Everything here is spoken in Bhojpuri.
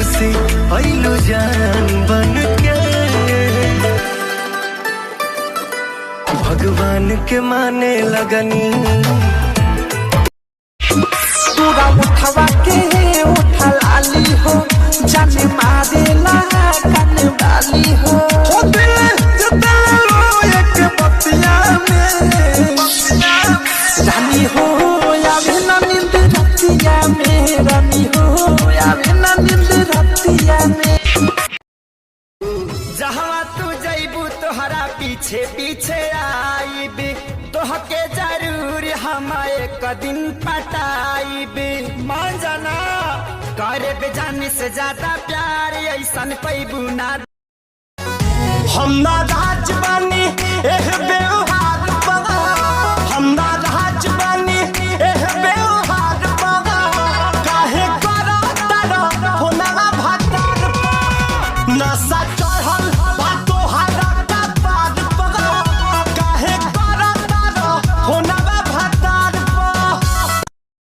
खुशी आइलू जान बन के। भगवान के माने लगनी तोरा उठवा के उठा लाली हो जाने मारेला कन वाली हो दिल जता एक बतिया में रानी हो आवे ना नींद रतिया में रानी हो आवे ना नींद रतिया में। जहाँ तू जैबू तोहरा पीछे पीछे आईबी तोहके जरूर हम एक दिन पटाईबी मान जाना करे बेजानी से ज्यादा प्यार ऐसन पैबू ना। हम ना राज बानी एह बेवहा